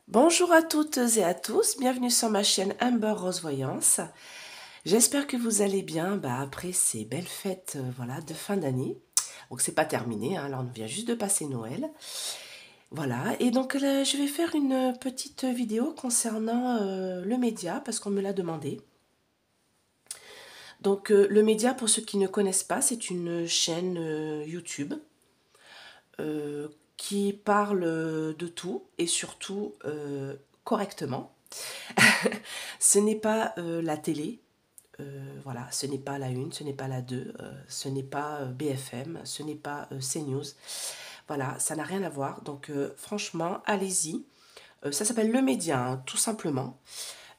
Bonjour à toutes et à tous, bienvenue sur ma chaîne Amber Rose Voyance. J'espère que vous allez bien après ces belles fêtes voilà, de fin d'année. Donc c'est pas terminé, hein, là on vient juste de passer Noël. Voilà, et donc là, je vais faire une petite vidéo concernant le média parce qu'on me l'a demandé. Donc le média, pour ceux qui ne connaissent pas, c'est une chaîne YouTube euh, qui parle de tout et surtout correctement. Ce n'est pas la télé, voilà, ce n'est pas la 1, ce n'est pas la 2, ce n'est pas BFM, ce n'est pas CNews. Voilà, ça n'a rien à voir. Donc franchement, allez-y. Ça s'appelle Le Média, hein, tout simplement.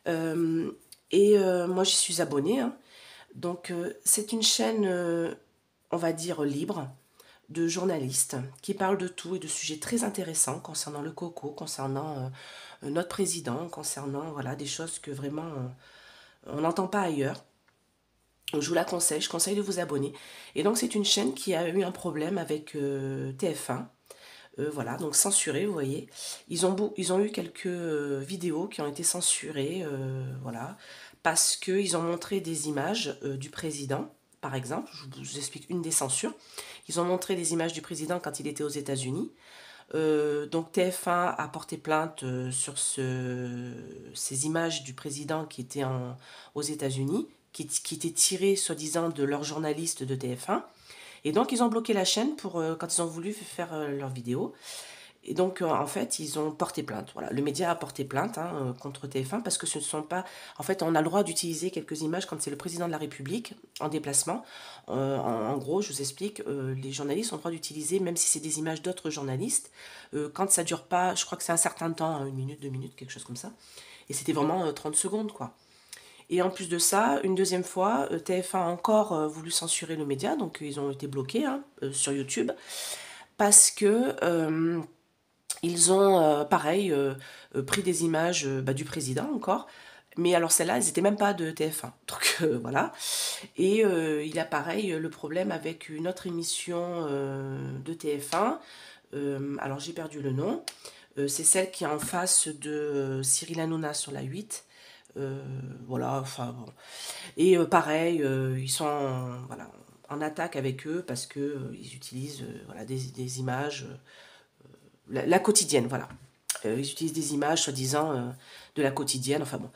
Euh, moi, j'y suis abonnée, hein. Donc c'est une chaîne, on va dire, libre de journalistes qui parlent de tout et de sujets très intéressants concernant le coco, concernant notre président, concernant voilà, des choses que vraiment on n'entend pas ailleurs. Donc, je vous la conseille, je conseille de vous abonner. Et donc c'est une chaîne qui a eu un problème avec TF1. Voilà, donc censuré, vous voyez. Ils ont eu quelques vidéos qui ont été censurées, voilà, parce qu'ils ont montré des images du président, par exemple. Je vous explique une des censures. Ils ont montré des images du président quand il était aux États-Unis. Donc TF1 a porté plainte sur ces images du président qui étaient aux États-Unis, qui étaient tirées soi-disant de leurs journalistes de TF1. Et donc ils ont bloqué la chaîne pour quand ils ont voulu faire leur vidéo. Et donc, en fait, ils ont porté plainte. Voilà, le média a porté plainte contre TF1 parce que ce ne sont pas... En fait, on a le droit d'utiliser quelques images quand c'est le président de la République en déplacement. En gros, je vous explique, les journalistes ont le droit d'utiliser, même si c'est des images d'autres journalistes, quand ça dure pas, je crois que c'est un certain temps, hein, 1 minute, 2 minutes, quelque chose comme ça. Et c'était vraiment 30 secondes, quoi. Et en plus de ça, une deuxième fois, TF1 a encore voulu censurer le média, donc ils ont été bloqués sur YouTube, parce que... ils ont, pareil, pris des images du président encore. Mais alors celles-là, elles n'étaient même pas de TF1. Donc voilà. Et il y a pareil le problème avec une autre émission de TF1. Alors j'ai perdu le nom. C'est celle qui est en face de Cyril Hanouna sur la 8. Voilà, enfin bon. Et pareil, ils sont voilà, en attaque avec eux parce que ils utilisent voilà, des images la quotidienne, voilà. Ils utilisent des images, soi-disant, de la quotidienne, enfin bon.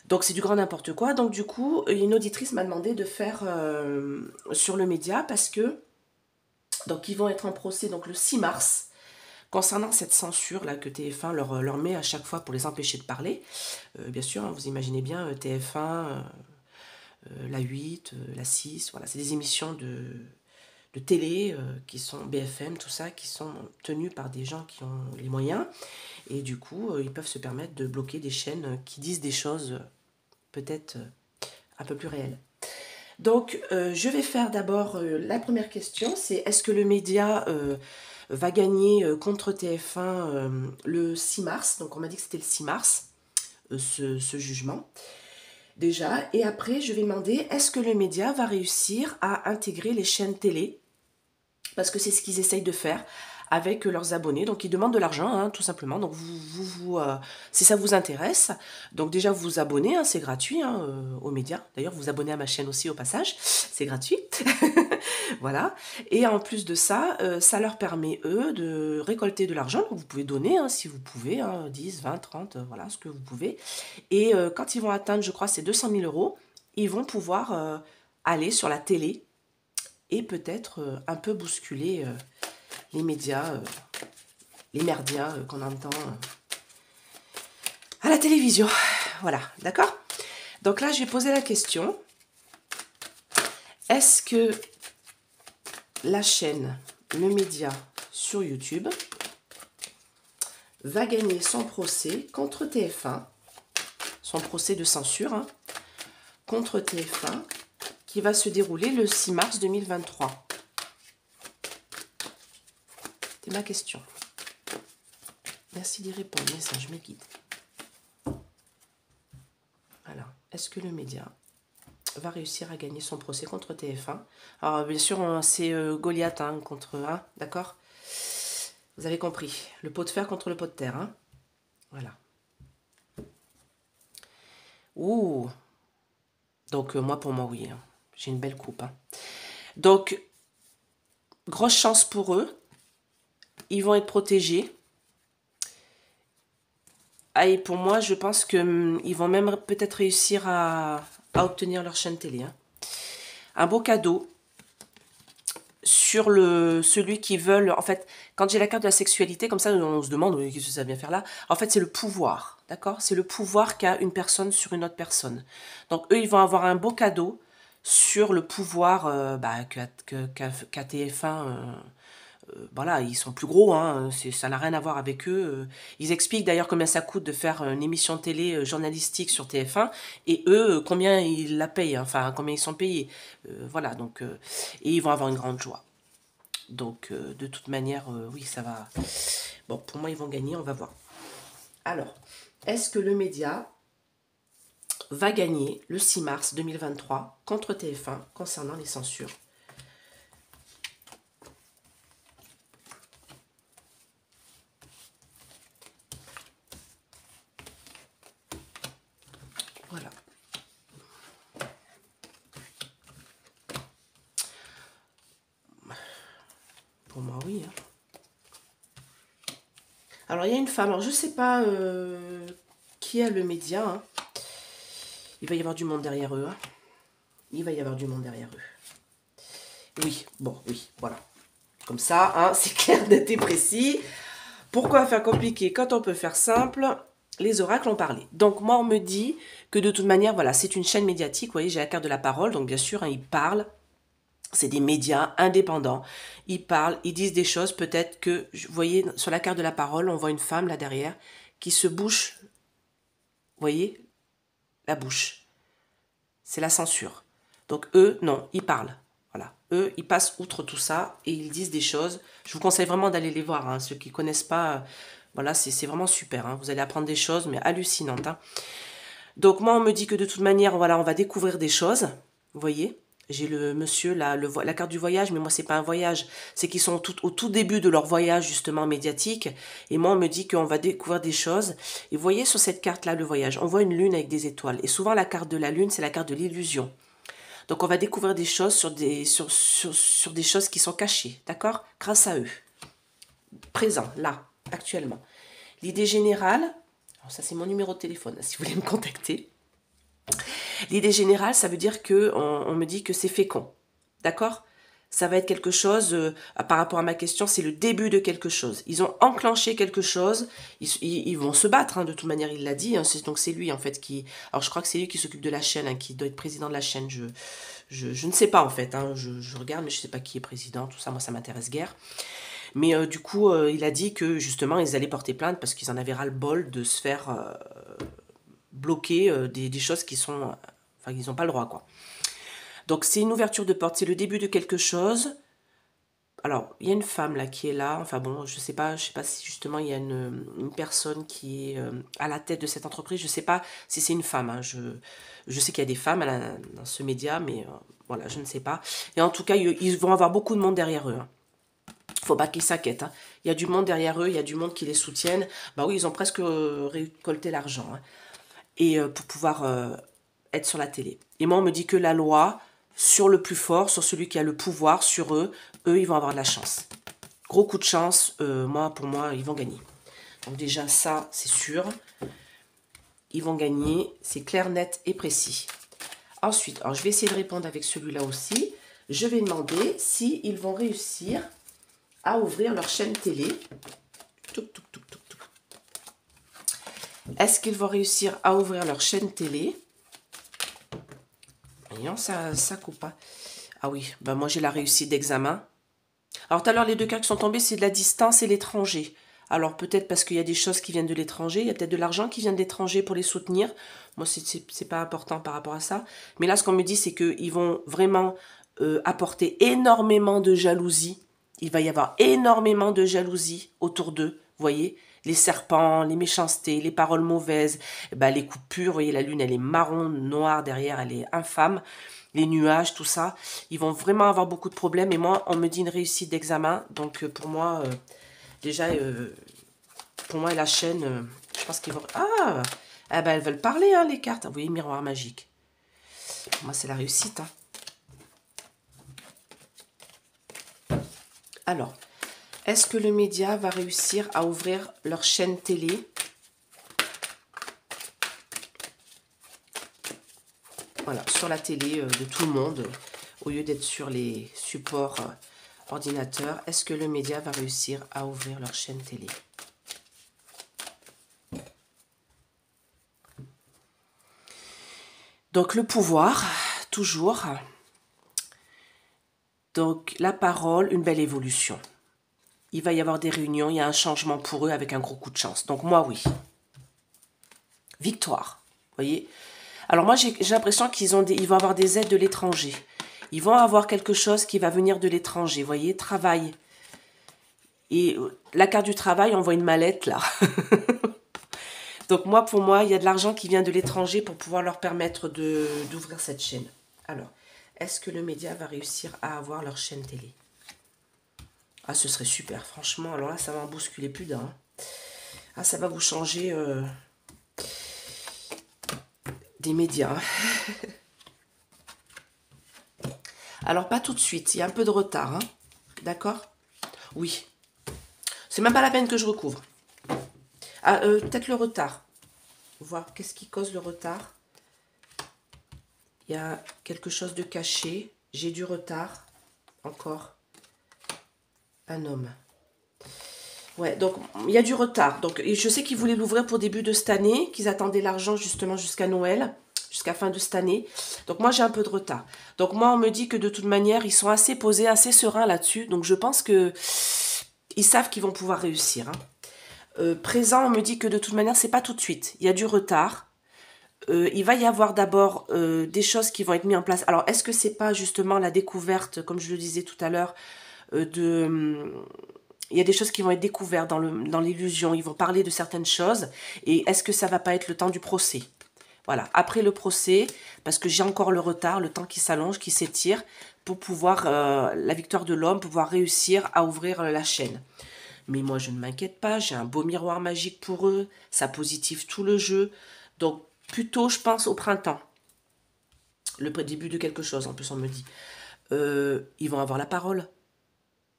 Donc c'est du grand n'importe quoi. Donc du coup, une auditrice m'a demandé de faire sur le média parce que, donc ils vont être en procès donc le 6 mars concernant cette censure là que TF1 leur met à chaque fois pour les empêcher de parler. Bien sûr, hein, vous imaginez bien TF1, la 8, la 6, voilà, c'est des émissions de télé qui sont BFM, tout ça, qui sont tenues par des gens qui ont les moyens. Et du coup, ils peuvent se permettre de bloquer des chaînes qui disent des choses peut-être un peu plus réelles. Donc, je vais faire d'abord la première question, c'est est-ce que le média va gagner contre TF1 le 6 mars? Donc, on m'a dit que c'était le 6 mars, ce jugement, déjà. Et après, je vais demander, est-ce que le média va réussir à intégrer les chaînes télé? Parce que c'est ce qu'ils essayent de faire avec leurs abonnés. Donc ils demandent de l'argent, hein, tout simplement. Donc si ça vous intéresse, donc déjà vous vous abonnez, hein, c'est gratuit hein, aux médias. D'ailleurs, vous vous abonnez à ma chaîne aussi au passage, c'est gratuit. Voilà. Et en plus de ça, ça leur permet, eux, de récolter de l'argent. Donc vous pouvez donner, hein, si vous pouvez, hein, 10, 20, 30, voilà, ce que vous pouvez. Et quand ils vont atteindre, je crois, ces 200 000 euros, ils vont pouvoir aller sur la télé et peut-être un peu bousculer les médias, les merdias qu'on entend à la télévision. Voilà, d'accord? Donc là, je vais poser la question. Est-ce que la chaîne, le média sur YouTube, va gagner son procès contre TF1, son procès de censure, hein, contre TF1, qui va se dérouler le 6 mars 2023? C'est ma question. Merci d'y répondre, message me guide. Alors, est-ce que le média va réussir à gagner son procès contre TF1? Alors, bien sûr, c'est Goliath hein, contre 1, d'accord? Vous avez compris. Le pot de fer contre le pot de terre. Hein. Voilà. Ouh. Donc, moi, pour moi, oui. Hein. J'ai une belle coupe. Hein. Donc, grosse chance pour eux. Ils vont être protégés. Ah, et pour moi, je pense qu'ils vont même peut-être réussir à obtenir leur chaîne télé. Hein. Un beau cadeau sur celui qui veulent. En fait, quand j'ai la carte de la sexualité, comme ça, on se demande qu'est-ce que ça vient faire là. En fait, c'est le pouvoir, d'accord? C'est le pouvoir qu'a une personne sur une autre personne. Donc, eux, ils vont avoir un beau cadeau sur le pouvoir qu'a TF1. Voilà, ils sont plus gros, hein, ça n'a rien à voir avec eux. Ils expliquent d'ailleurs combien ça coûte de faire une émission de télé journalistique sur TF1, et eux, combien ils la payent, hein, enfin, combien ils sont payés. Voilà, donc, et ils vont avoir une grande joie. Donc, de toute manière, oui, ça va. Bon, pour moi, ils vont gagner, on va voir. Alors, est-ce que le média va gagner le 6 mars 2023 contre TF1 concernant les censures? Voilà. Pour moi, oui. Hein. Alors, il y a une femme, alors je ne sais pas qui a le média. Hein. Il va y avoir du monde derrière eux. Hein. Il va y avoir du monde derrière eux. Oui, bon, oui, voilà. Comme ça, hein, c'est clair, net et précis. Pourquoi faire compliqué quand on peut faire simple? Les oracles ont parlé. Donc, moi, on me dit que de toute manière, voilà, c'est une chaîne médiatique. Vous voyez, j'ai la carte de la parole. Donc, bien sûr, hein, ils parlent. C'est des médias indépendants. Ils parlent, ils disent des choses. Peut-être que, vous voyez, sur la carte de la parole, on voit une femme là derrière qui se bouche. Vous voyez, la bouche. C'est la censure. Donc eux, non, ils parlent. Voilà. Eux, ils passent outre tout ça et ils disent des choses. Je vous conseille vraiment d'aller les voir. Hein. Ceux qui ne connaissent pas, voilà, c'est vraiment super. Hein. Vous allez apprendre des choses, mais hallucinantes. Hein. Donc moi, on me dit que de toute manière, voilà, on va découvrir des choses. Vous voyez, j'ai le monsieur, là, la carte du voyage, mais moi, c'est pas un voyage. C'est qu'ils sont au tout début de leur voyage, justement, médiatique. Et moi, on me dit qu'on va découvrir des choses. Et vous voyez, sur cette carte-là, le voyage, on voit une lune avec des étoiles. Et souvent, la carte de la lune, c'est la carte de l'illusion. Donc, on va découvrir des choses sur des choses qui sont cachées, d'accord? Grâce à eux. Présent, là, actuellement. L'idée générale, alors ça, c'est mon numéro de téléphone, si vous voulez me contacter. L'idée générale, ça veut dire que on me dit que c'est fécond. D'accord? Ça va être quelque chose, par rapport à ma question, c'est le début de quelque chose. Ils ont enclenché quelque chose, ils vont se battre, hein, de toute manière, il l'a dit, hein, donc c'est lui en fait qui... Alors je crois que c'est lui qui s'occupe de la chaîne, hein, qui doit être président de la chaîne, je ne sais pas en fait, hein, je regarde, mais je ne sais pas qui est président, tout ça, moi ça m'intéresse guère. Mais du coup, il a dit que justement, ils allaient porter plainte parce qu'ils en avaient ras-le-bol de se faire bloquer des choses qui sont... Enfin, ils n'ont pas le droit, quoi. Donc, c'est une ouverture de porte, c'est le début de quelque chose. Alors, il y a une femme, là, qui est là. Enfin, bon, je sais pas si, justement, il y a une personne qui est à la tête de cette entreprise. Je sais pas si c'est une femme. Hein. Je sais qu'il y a des femmes dans ce média, mais voilà, je ne sais pas. Et en tout cas, ils vont avoir beaucoup de monde derrière eux. Hein. Faut pas qu'ils s'inquiètent. Hein. Il y a du monde derrière eux, il y a du monde qui les soutiennent. Bah oui, ils ont presque récolté l'argent. Hein. Et pour pouvoir être sur la télé. Et moi, on me dit que la loi, sur le plus fort, sur celui qui a le pouvoir, sur eux, ils vont avoir de la chance. Gros coup de chance, pour moi, ils vont gagner. Donc déjà, ça, c'est sûr. Ils vont gagner, c'est clair, net et précis. Ensuite, alors je vais essayer de répondre avec celui-là aussi. Je vais demander s'ils vont réussir à ouvrir leur chaîne télé. Touc, touc, touc, touc, touc. Est-ce qu'ils vont réussir à ouvrir leur chaîne télé? Voyons, ça coupe pas. Ah oui, ben moi j'ai la réussite d'examen. Alors tout à l'heure, les deux cas qui sont tombés, c'est de la distance et l'étranger. Alors peut-être parce qu'il y a des choses qui viennent de l'étranger, il y a peut-être de l'argent qui vient de l'étranger pour les soutenir. Moi, c'est pas important par rapport à ça. Mais là, ce qu'on me dit, c'est qu'ils vont vraiment apporter énormément de jalousie. Il va y avoir énormément de jalousie autour d'eux, vous voyez, les serpents, les méchancetés, les paroles mauvaises, les coupures, vous voyez, la lune, elle est marron, noire derrière, elle est infâme, les nuages, tout ça. Ils vont vraiment avoir beaucoup de problèmes, et moi, on me dit une réussite d'examen, donc pour moi, déjà, pour moi, la chaîne, je pense qu'ils vont... Ah, eh ben, elles veulent parler, hein, les cartes. Vous voyez, miroir magique. Moi, c'est la réussite. Hein. Alors, est-ce que le média va réussir à ouvrir leur chaîne télé? Voilà, sur la télé de tout le monde, au lieu d'être sur les supports ordinateurs. Est-ce que le média va réussir à ouvrir leur chaîne télé? Donc, le pouvoir, toujours. Donc, la parole, une belle évolution. Il va y avoir des réunions, il y a un changement pour eux avec un gros coup de chance. Donc, moi, oui. Victoire, vous voyez. Alors, moi, j'ai l'impression qu'ils vont avoir des aides de l'étranger. Ils vont avoir quelque chose qui va venir de l'étranger, vous voyez, travail. Et la carte du travail, on voit une mallette, là. Donc, pour moi, il y a de l'argent qui vient de l'étranger pour pouvoir leur permettre d'ouvrir cette chaîne. Alors, est-ce que le média va réussir à avoir leur chaîne télé? Ah, ce serait super, franchement. Alors là, ça va en bousculer plus d'un. Ah, ça va vous changer des médias. Alors, pas tout de suite. Il y a un peu de retard. Hein. D'accord? Oui. C'est même pas la peine que je recouvre. Ah, peut-être le retard. Voir qu'est-ce qui cause le retard. Il y a quelque chose de caché. J'ai du retard. Encore. Un homme. Ouais, donc il y a du retard. Donc je sais qu'ils voulaient l'ouvrir pour début de cette année, qu'ils attendaient l'argent justement jusqu'à Noël, jusqu'à fin de cette année. Donc moi j'ai un peu de retard. Donc moi on me dit que de toute manière ils sont assez posés, assez sereins là-dessus. Donc je pense que ils savent qu'ils vont pouvoir réussir. Hein. Présent, on me dit que de toute manière c'est pas tout de suite. Il y a du retard. Il va y avoir d'abord des choses qui vont être mises en place. Alors est-ce que c'est pas justement la découverte, comme je le disais tout à l'heure, il y a des choses qui vont être découvertes dans l'illusion. Ils vont parler de certaines choses. Et est-ce que ça va pas être le temps du procès? Voilà. Après le procès, parce que j'ai encore le retard, le temps qui s'allonge, qui s'étire, pour pouvoir, la victoire de l'homme, pouvoir réussir à ouvrir la chaîne. Mais moi, je ne m'inquiète pas. J'ai un beau miroir magique pour eux. Ça positive tout le jeu. Donc, plutôt, je pense, au printemps. Le début de quelque chose, en plus, on me dit. Ils vont avoir la parole.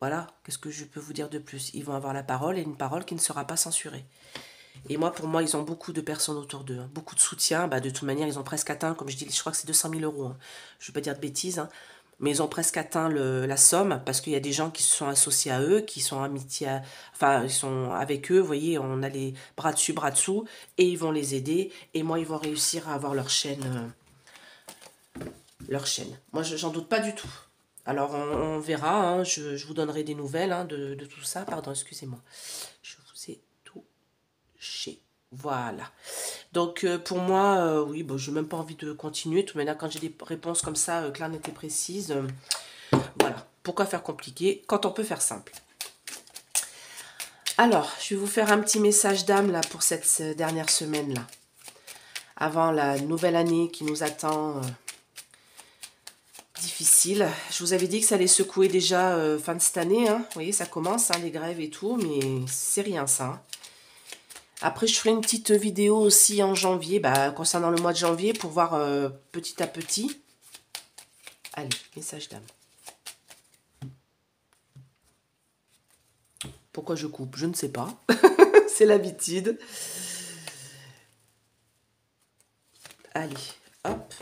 Voilà, qu'est-ce que je peux vous dire de plus? Ils vont avoir la parole et une parole qui ne sera pas censurée. Et moi, pour moi, ils ont beaucoup de personnes autour d'eux, hein, beaucoup de soutien. Bah, de toute manière, ils ont presque atteint, comme je dis, je crois que c'est 200 000 euros. Hein. Je ne veux pas dire de bêtises, hein, mais ils ont presque atteint la somme parce qu'il y a des gens qui se sont associés à eux, qui sont enfin, ils sont avec eux. Vous voyez, on a les bras dessus, bras dessous, et ils vont les aider. Et moi, ils vont réussir à avoir leur chaîne. Moi, j'en doute pas du tout. Alors, on verra, hein, je vous donnerai des nouvelles hein, de tout ça. Pardon, excusez-moi. Je vous ai touché. Voilà. Donc, pour moi, oui, bon, je n'ai même pas envie de continuer. Tout maintenant, quand j'ai des réponses comme ça, claires, nettes et précises, voilà. Pourquoi faire compliqué quand on peut faire simple? Alors, je vais vous faire un petit message d'âme là pour cette dernière semaine là. Avant la nouvelle année qui nous attend... difficile. Je vous avais dit que ça allait secouer déjà fin de cette année. Hein. Vous voyez, ça commence, hein, les grèves et tout, mais c'est rien ça. Hein. Après, je ferai une petite vidéo aussi en janvier, concernant le mois de janvier, pour voir petit à petit. Allez, message d'âme. Pourquoi je coupe? Je ne sais pas. C'est l'habitude. Allez, hop.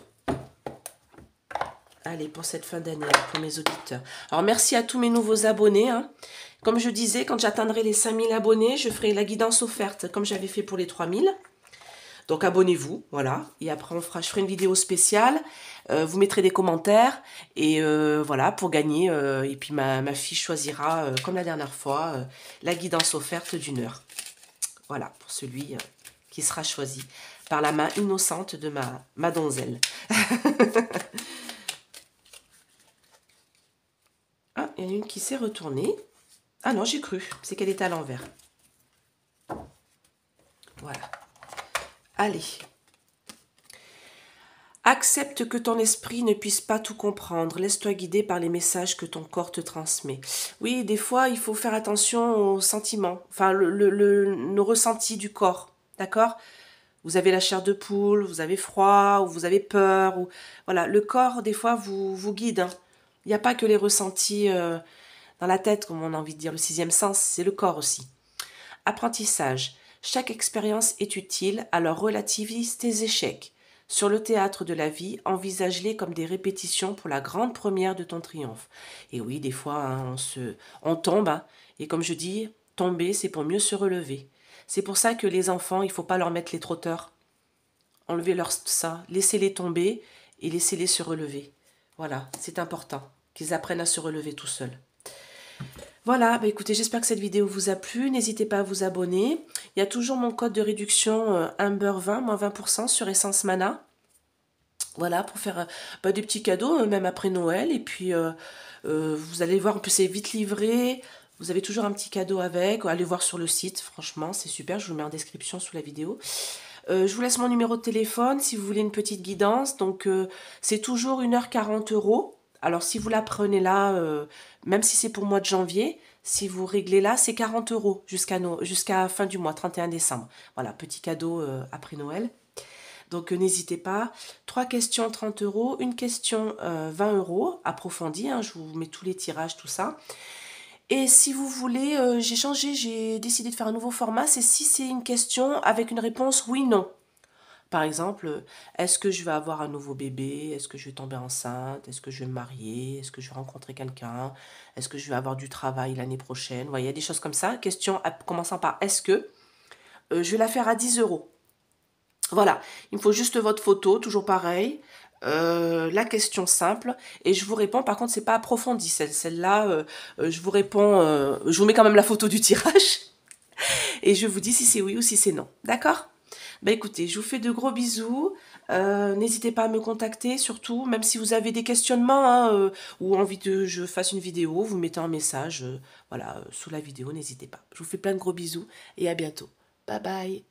Allez, pour cette fin d'année, pour mes auditeurs. Alors, merci à tous mes nouveaux abonnés. Hein. Comme je disais, quand j'atteindrai les 5000 abonnés, je ferai la guidance offerte, comme j'avais fait pour les 3000. Donc, abonnez-vous, voilà. Et après, je ferai une vidéo spéciale. Vous mettrez des commentaires. Et voilà, pour gagner. Et puis, ma fille choisira, comme la dernière fois, la guidance offerte d'1 heure. Voilà, pour celui qui sera choisi par la main innocente de ma donzelle. Ah, il y en a une qui s'est retournée. Ah non, j'ai cru. C'est qu'elle était à l'envers. Voilà. Allez. Accepte que ton esprit ne puisse pas tout comprendre. Laisse-toi guider par les messages que ton corps te transmet. Oui, des fois, il faut faire attention aux sentiments. Enfin, nos ressentis du corps. d'accord? Vous avez la chair de poule, vous avez froid, ou vous avez peur, ou voilà, le corps, des fois, vous guide, hein. Il n'y a pas que les ressentis dans la tête, comme on a envie de dire, le sixième sens, c'est le corps aussi. Apprentissage. Chaque expérience est utile, alors relativise tes échecs. Sur le théâtre de la vie, envisage-les comme des répétitions pour la grande première de ton triomphe. Et oui, des fois, hein, on tombe, hein, et comme je dis, tomber, c'est pour mieux se relever. C'est pour ça que les enfants, il ne faut pas leur mettre les trotteurs. Enlevez leur ça, laissez-les tomber et laissez-les se relever. Voilà, c'est important qu'ils apprennent à se relever tout seuls. Voilà, bah écoutez, j'espère que cette vidéo vous a plu. N'hésitez pas à vous abonner. Il y a toujours mon code de réduction Amber20, moins 20% sur Essence Mana. Voilà, pour faire des petits cadeaux, même après Noël. Et puis, vous allez voir, en plus c'est vite livré. Vous avez toujours un petit cadeau avec. Allez voir sur le site, franchement, c'est super. Je vous mets en description sous la vidéo. Je vous laisse mon numéro de téléphone si vous voulez une petite guidance. Donc, c'est toujours 1h40 €. Alors, si vous la prenez là, même si c'est pour le mois de janvier, si vous réglez là, c'est 40 € jusqu'à fin du mois, 31 décembre. Voilà, petit cadeau après Noël. Donc, n'hésitez pas. 3 questions, 30 €. Une question, 20 € approfondie. Hein, je vous mets tous les tirages, tout ça. Et si vous voulez, j'ai décidé de faire un nouveau format. C'est si c'est une question avec une réponse oui, non. Par exemple, est-ce que je vais avoir un nouveau bébé? Est-ce que je vais tomber enceinte? Est-ce que je vais me marier? Est-ce que je vais rencontrer quelqu'un? Est-ce que je vais avoir du travail l'année prochaine? Vous voyez, il y a des choses comme ça. Question commençant par est-ce que? Je vais la faire à 10 €. Voilà, il me faut juste votre photo, toujours pareil. La question simple et je vous réponds. Par contre, c'est pas approfondi. Celle-là, je vous réponds. Je vous mets quand même la photo du tirage et je vous dis si c'est oui ou si c'est non. D'accord? Bah écoutez, je vous fais de gros bisous. N'hésitez pas à me contacter, surtout, même si vous avez des questionnements hein, ou envie que je fasse une vidéo, vous mettez un message voilà, sous la vidéo, n'hésitez pas. Je vous fais plein de gros bisous et à bientôt. Bye bye.